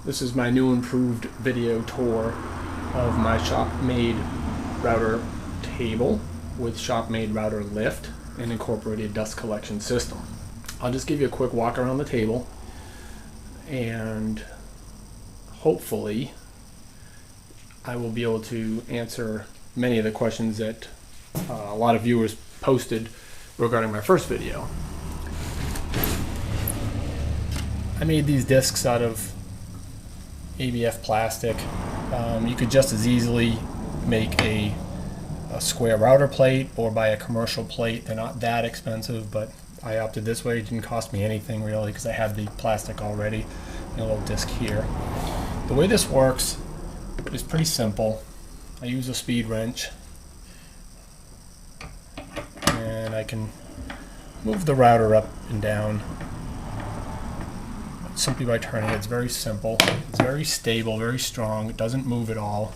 This is my new improved video tour of my shop-made router table with shop-made router lift and incorporated dust collection system. I'll just give you a quick walk around the table and hopefully I will be able to answer many of the questions that a lot of viewers posted regarding my first video. I made these discs out of ABF plastic. You could just as easily make a square router plate or buy a commercial plate. They're not that expensive, but I opted this way. It didn't cost me anything really because I had the plastic already and a little disc here. The way this works is pretty simple. I use a speed wrench and I can move the router up and down simply by turning it. It's very simple. It's very stable, very strong. It doesn't move at all.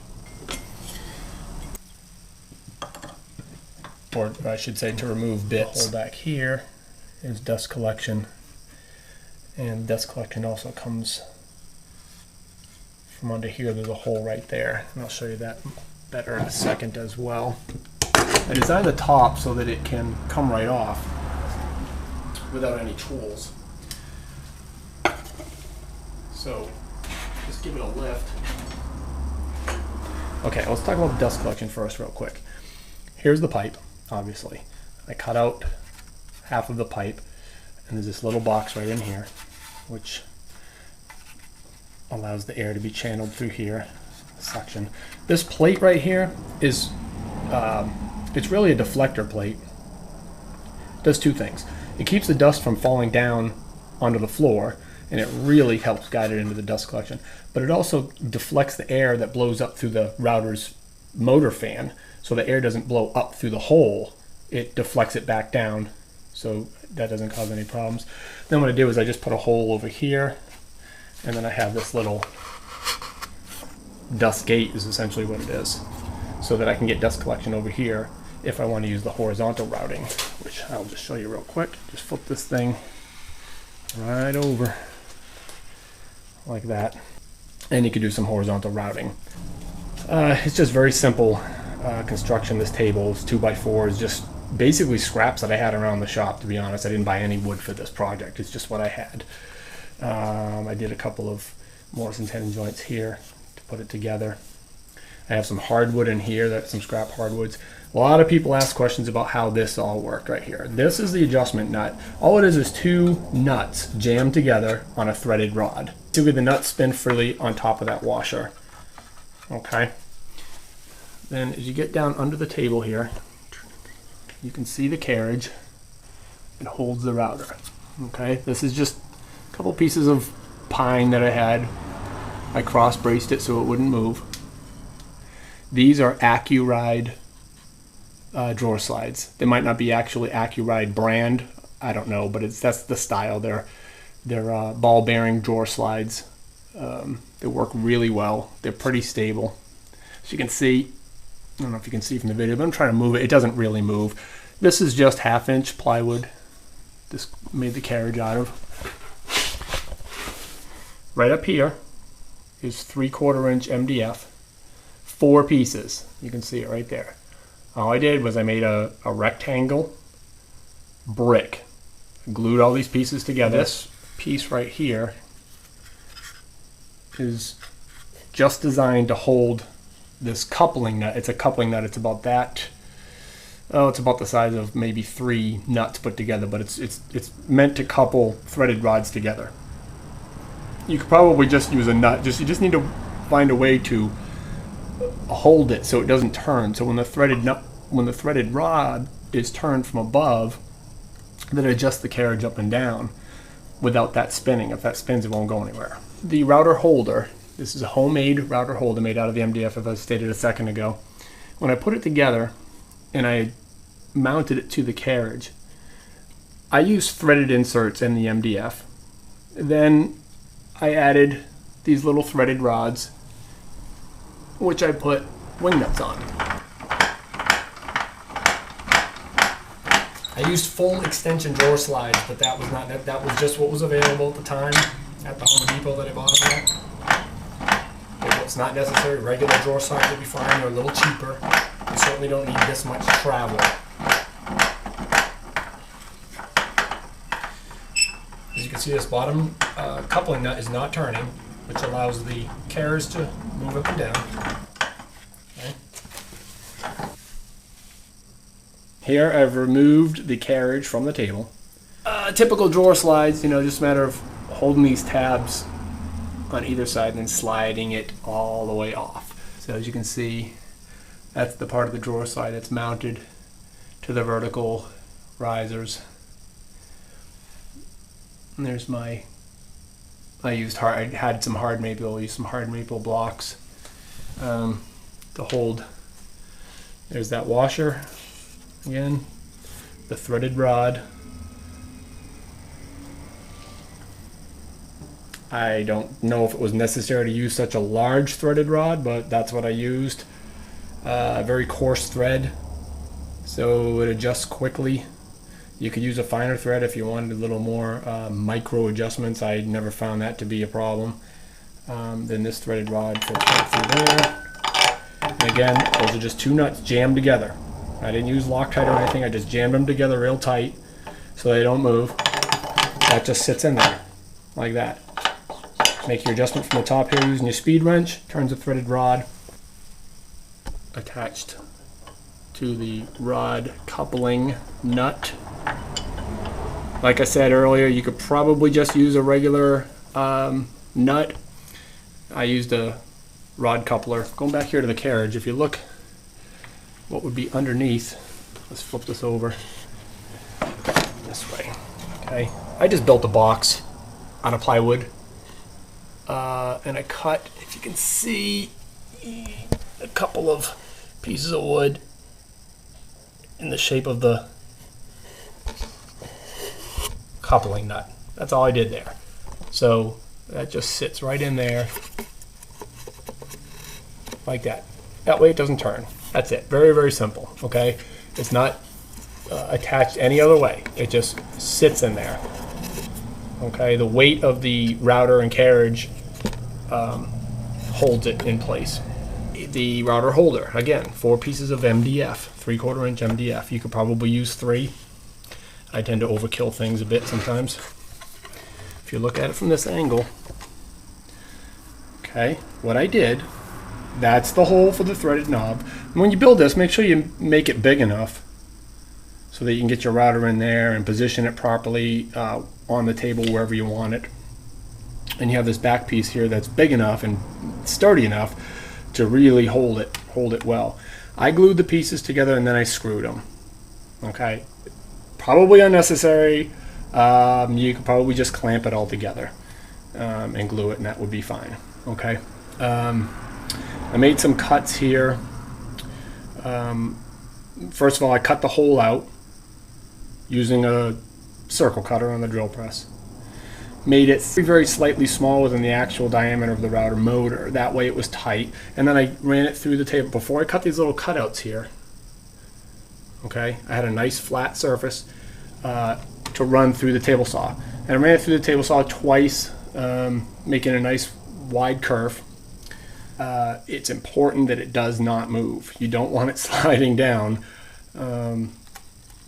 Or I should say to remove bits. Hold back here is dust collection. And dust collection also comes from under here. There's a hole right there. And I'll show you that better in a second as well. I designed the top so that it can come right off without any tools. So just give it a lift. Okay, let's talk about the dust collection first real quick. Here's the pipe, obviously. I cut out half of the pipe and there's this little box right in here which allows the air to be channeled through here, suction. This plate right here is, it's really a deflector plate. It does two things. It keeps the dust from falling down onto the floor, and it really helps guide it into the dust collection. But it also deflects the air that blows up through the router's motor fan, so the air doesn't blow up through the hole. It deflects it back down, so that doesn't cause any problems. Then what I did was I just put a hole over here, and then I have this little dust gate is essentially what it is, so that I can get dust collection over here if I want to use the horizontal routing, which I'll just show you real quick. Just flip this thing right over like that, and you can do some horizontal routing. It's just very simple construction. This table is 2x4, is just basically scraps that I had around the shop, to be honest. I didn't buy any wood for this project. It's just what I had. I did a couple of Morrison tenon joints here to put it together. I have some hardwood in here, that's some scrap hardwoods. A lot of people ask questions about how this all worked right here. This is the adjustment nut. All it is two nuts jammed together on a threaded rod. Basically the nuts spin freely on top of that washer. Okay. Then as you get down under the table here, you can see the carriage. It holds the router. Okay. This is just a couple pieces of pine that I had. I cross braced it so it wouldn't move. These are AccuRide drawer slides. They might not be actually AccuRide brand, I don't know, but that's the style. They're ball bearing drawer slides. They work really well. They're pretty stable. As you can see, I don't know if you can see from the video, but I'm trying to move it. It doesn't really move. This is just 1/2-inch plywood. This made the carriage out of. Right up here is 3/4-inch MDF. 4 pieces. You can see it right there. All I did was I made a rectangle brick. Glued all these pieces together. This piece right here is just designed to hold this coupling nut. It's a coupling nut. It's about that. Oh, it's about the size of maybe 3 nuts put together, but it's meant to couple threaded rods together. You could probably just use a nut. You just need to find a way to hold it so it doesn't turn. So when the threaded rod is turned from above, then adjust the carriage up and down without that spinning. If that spins, it won't go anywhere. The router holder, this is a homemade router holder made out of the MDF, as I stated a second ago. When I put it together and I mounted it to the carriage, I used threaded inserts in the MDF. Then I added these little threaded rods, which I put wing nuts on. I used full extension drawer slides, but that was just what was available at the time at the Home Depot that I bought them at. It's not necessary. Regular drawer slides will be fine. They're a little cheaper. You certainly don't need this much travel. As you can see, this bottom coupling nut is not turning, which allows the carriage to move up and down. Okay. Here I've removed the carriage from the table. Typical drawer slides, just a matter of holding these tabs on either side and then sliding it all the way off. So as you can see, that's the part of the drawer slide that's mounted to the vertical risers. And there's I had some hard maple, I used some hard maple blocks to hold. There's that washer again, the threaded rod. I don't know if it was necessary to use such a large threaded rod, but that's what I used. Very coarse thread, so it adjusts quickly. You could use a finer thread if you wanted a little more micro adjustments. I never found that to be a problem. Then this threaded rod fits right through there. And again, those are just two nuts jammed together. I didn't use Loctite or anything. I just jammed them together real tight so they don't move. That just sits in there like that. Make your adjustment from the top here using your speed wrench. Turns the threaded rod attached to the rod coupling nut. Like I said earlier, you could probably just use a regular nut. I used a rod coupler. Going back here to the carriage, if you look what would be underneath, let's flip this over this way. Okay, I just built a box out of plywood. And I cut, if you can see, a couple of pieces of wood in the shape of the coupling nut. That's all I did there. So that just sits right in there like that. That way it doesn't turn. That's it. Very, very simple. Okay, it's not attached any other way. It just sits in there. Okay, the weight of the router and carriage holds it in place. The router holder, again, 4 pieces of MDF, 3/4 inch MDF. You could probably use 3. I tend to overkill things a bit sometimes. If you look at it from this angle, okay, what I did, that's the hole for the threaded knob. And when you build this, make sure you make it big enough so that you can get your router in there and position it properly on the table wherever you want it. And you have this back piece here that's big enough and sturdy enough to really hold it well. I glued the pieces together and then I screwed them. Okay, probably unnecessary. You could probably just clamp it all together and glue it, and that would be fine. Okay, I made some cuts here. First of all, I cut the hole out using a circle cutter on the drill press. Made it very slightly smaller than the actual diameter of the router motor. That way it was tight. And then I ran it through the table. Before I cut these little cutouts here, okay, I had a nice flat surface to run through the table saw. And I ran it through the table saw twice, making a nice wide curve. It's important that it does not move. You don't want it sliding down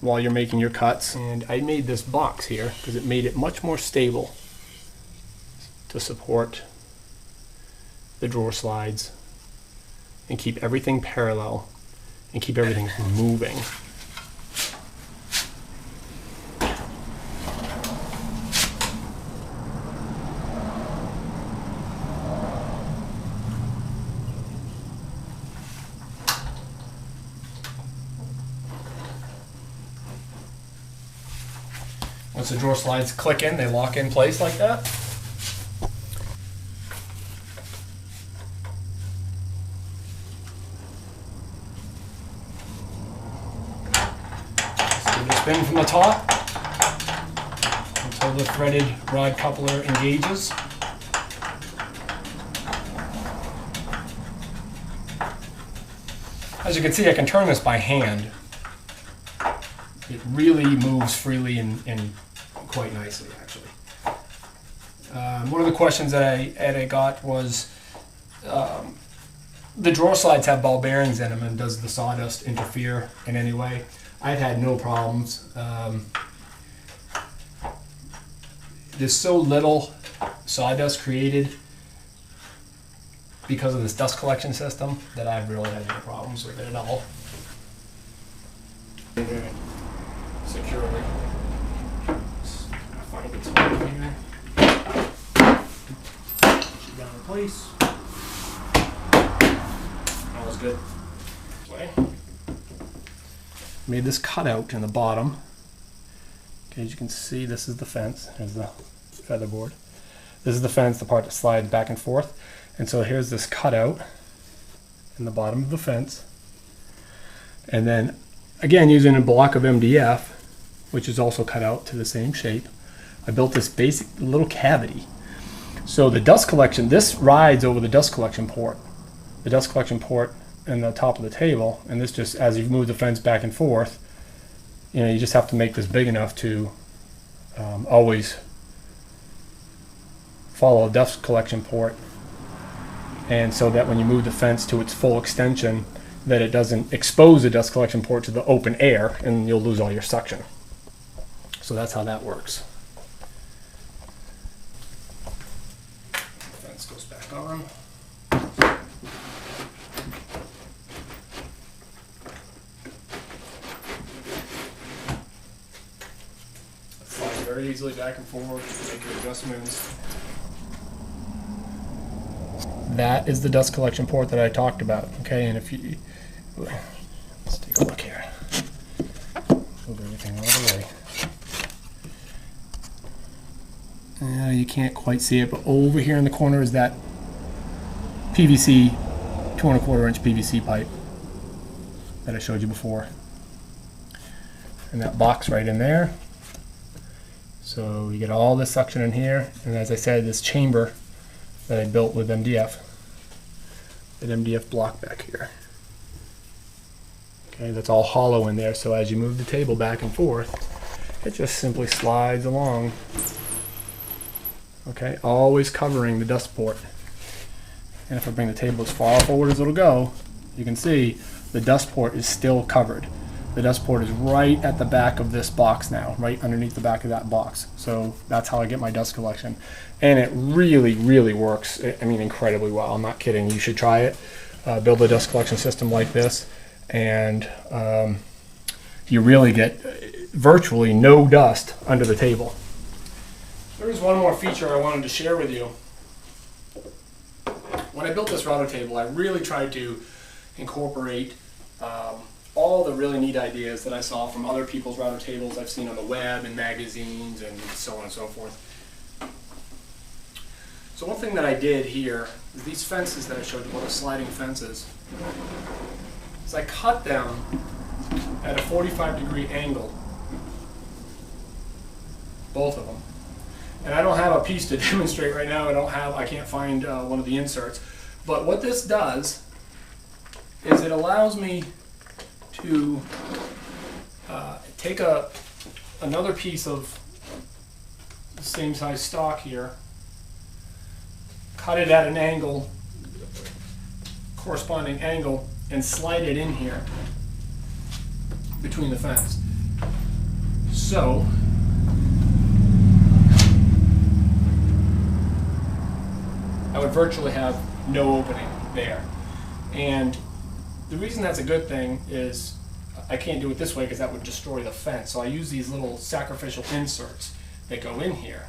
while you're making your cuts. And I made this box here because it made it much more stable to support the drawer slides and keep everything parallel and keep everything moving. Once the drawer slides click in, they lock in place like that. So we just spin from the top until the threaded rod coupler engages. As you can see, I can turn this by hand. It really moves freely and quite nicely, actually. One of the questions that I got was, the drawer slides have ball bearings in them, and does the sawdust interfere in any way? I've had no problems. There's so little sawdust created because of this dust collection system that I've really had no problems with it at all. Very securely. Find its hole here. Shoot down in place. All is good. This way. Made this cutout in the bottom. Okay, as you can see, this is the fence. Here's the feather board. This is the fence, the part that slides back and forth. And so here's this cutout in the bottom of the fence. And then, again, using a block of MDF, which is also cut out to the same shape, I built this basic little cavity. So the dust collection, this rides over the dust collection port. The dust collection port in the top of the table, and this just, as you move the fence back and forth, you know, you just have to make this big enough to always follow a dust collection port, and so that when you move the fence to its full extension, that it doesn't expose the dust collection port to the open air, and you'll lose all your suction. So that's how that works. The fence goes back on. Very easily back and forth, make your adjustments. That is the dust collection port that I talked about, okay? And if you, let's take a look here. Move everything out of the way. You can't quite see it, but over here in the corner is that PVC, 2 1/4 inch PVC pipe that I showed you before. And that box right in there. So you get all this suction in here, and as I said, this chamber that I built with MDF, that MDF block back here. Okay, that's all hollow in there, so as you move the table back and forth, it just simply slides along. Okay, always covering the dust port. And if I bring the table as far forward as it'll go, you can see the dust port is still covered. The dust port is right at the back of this box now, right underneath the back of that box. So that's how I get my dust collection. And it really, really works, I mean, incredibly well. I'm not kidding. You should try it. Build a dust collection system like this, and you really get virtually no dust under the table. There's one more feature I wanted to share with you. When I built this router table, I really tried to incorporate all the really neat ideas that I saw from other people's router tables I've seen on the web and magazines and so on and so forth. So one thing that I did here is these fences that I showed you, the sliding fences, is I cut them at a 45-degree angle, both of them. And I don't have a piece to demonstrate right now. I can't find one of the inserts. But what this does is it allows me to take another piece of the same size stock here, cut it at an angle, corresponding angle, and slide it in here between the fence. So I would virtually have no opening there. And the reason that's a good thing is I can't do it this way because that would destroy the fence. So I use these little sacrificial inserts that go in here.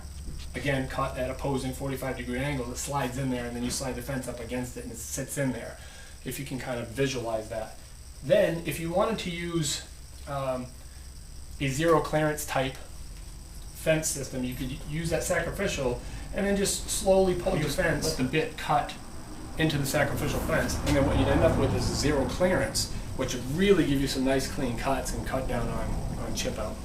Again, cut at opposing 45-degree angles. It slides in there, and then you slide the fence up against it and it sits in there, if you can kind of visualize that. Then, if you wanted to use a zero clearance type fence system, you could use that sacrificial and then just slowly pull your fence, let the bit cut into the sacrificial fence, and then what you'd end up with is zero clearance, which would really give you some nice clean cuts and cut down on chip out.